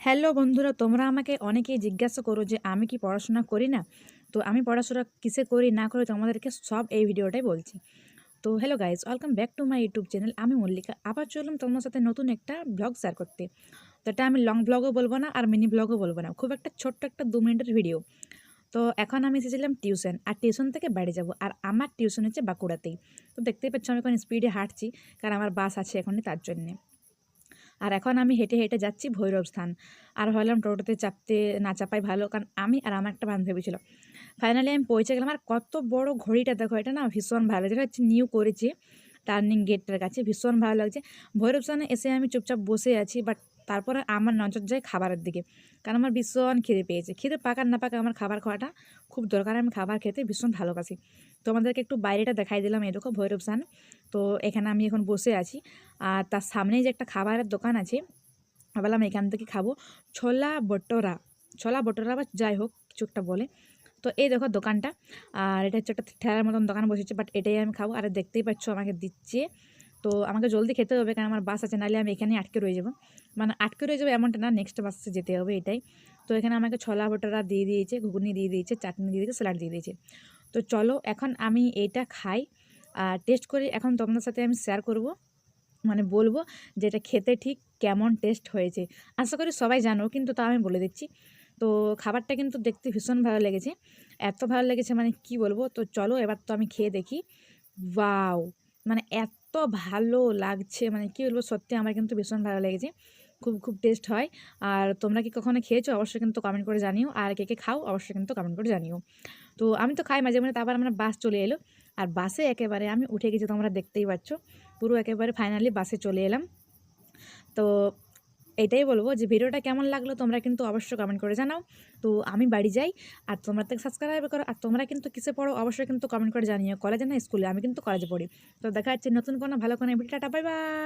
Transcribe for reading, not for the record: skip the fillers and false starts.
Hello বন্ধুরা, তোমরা আমাকে অনেকেই জিজ্ঞাসা করো যে আমি কি পড়াশোনা করি না। তো আমি পড়াশোনা কিসে করি না করি তোমাদেরকে সব এই ভিডিওটাই বলছি। তো hello guys, welcome back to my YouTube channel. আমি মল্লিকা আবার চললাম তোমার সাথে নতুন একটা ব্লগ শেয়ার করতে। তো এটা আমি লং ব্লগও বলবো না আর মিনি ব্লগও বলবো না, খুব একটা ছোট্ট একটা 2 মিনিটের ভিডিও। তো এখন আমি এসেছিলাম টিউশন, আর টিউশন থেকে বাড়ি যাব, আর আমার টিউশন হচ্ছে বাঁকুড়াতেই। তো দেখতেই পাচ্ছ আমি এখন স্পিডে হাঁটছি, কারণ আমার বাস আছে এখনই তার জন্যে। আর এখন আমি হেঁটে হেঁটে যাচ্ছি ভৈরব স্থান। আর ভাবলাম টোটোতে চাপতে না চাপাই ভালো, কারণ আমি আর আমার একটা বান্ধবী ছিল। ফাইনালি আমি পৌঁছে গেলাম। আর কত বড় ঘড়িটা দেখো, এটা না ভীষণ ভালো, যেটা হচ্ছে নিউ করেছি টার্নিং গেটটার কাছে, ভীষণ ভালো লাগছে। ভৈরব স্থানে এসে আমি চুপচাপ বসে আছি, বাট তারপরে আমার নজর যায় খাবারের দিকে, কারণ আমার ভীষণ খিদে পেয়েছে। খিদে পাকার না পাকা আমার খাবার খাওয়াটা খুব দরকার, আমি খাবার খেতে ভীষণ ভালোবাসি। তোমাদেরকে একটু বাইরেটা দেখাই দিলাম, এই দেখো ভৈরব স্থান। তো এখানে আমি এখন বসে আছি, আর তার সামনেই যে একটা খাবারের দোকান আছে, ভাবলাম এখান থেকে খাবো ছোলা ভটোরা। ছোলা ভটোরা বা যাই হোক কিছু একটা বলে। তো এই দেখো দোকানটা, আর এটা হচ্ছে একটা ঠেলার মতন দোকান বসেছে, বাট এটাই আমি খাবো। আর দেখতেই পাচ্ছ আমাকে দিচ্ছে। তো আমাকে জলদি খেতে হবে, কারণ আমার বাস আছে, নাহলে আমি এখানেই আটকে রয়ে যাবো। মানে আটকে রয়ে যাবো এমনটা না, নেক্সট বাসে যেতে হবে এটাই। তো এখানে আমাকে ছোলা ভটোরা দিয়ে দিয়েছে, ঘুগনি দিয়ে দিয়েছে, চাটনি দিয়ে দিয়েছে, স্যালাড দিয়ে দিয়েছে। তো চলো এখন আমি এটা খাই আর টেস্ট করি, এখন তোমাদের সাথে আমি শেয়ার করব, মানে বলবো যে এটা খেতে ঠিক কেমন টেস্ট হয়েছে। আশা করি সবাই জানো, কিন্তু তা আমি বলে দিচ্ছি। তো খাবারটা কিন্তু দেখতে ভীষণ ভালো লেগেছে, এত ভালো লেগেছে মানে কি বলবো। তো চলো এবার তো আমি খেয়ে দেখি। ওয়াও, মানে এত ভালো লাগছে, মানে কি বলবো, সত্যি আমার কিন্তু ভীষণ ভালো লেগেছে, খুব খুব টেস্ট হয়। আর তোমরা কি কখনো খেয়েছো অবশ্যই কিন্তু কমেন্ট করে জানিও, আর কে কে খাও অবশ্যই কিন্তু কমেন্ট করে জানিও। তো আমি তো খাই মাঝে মাঝে, তারপর আমার বাস চলে এলো, আর বাসে একেবারে আমি উঠে গেছি, তোমরা দেখতেই পাচ্ছ পুরো একেবারে ফাইনালি বাসে চলে এলাম। তো এটাই বলবো যে ভিডিওটা কেমন লাগলো তোমরা কিন্তু অবশ্যই কমেন্ট করে জানাও। তো আমি বাড়ি যাই, আর তোমরা তো সাবস্ক্রাইব করো। আর তোমরা কিন্তু কিসে পড়ো অবশ্যই কিন্তু কমেন্ট করে জানিও, কলেজে না স্কুলে, আমি কিন্তু কলেজে পড়ি। তো দেখা যাচ্ছে নতুন কোনো ভালো কোনো ভিডিও। Tata, bye bye.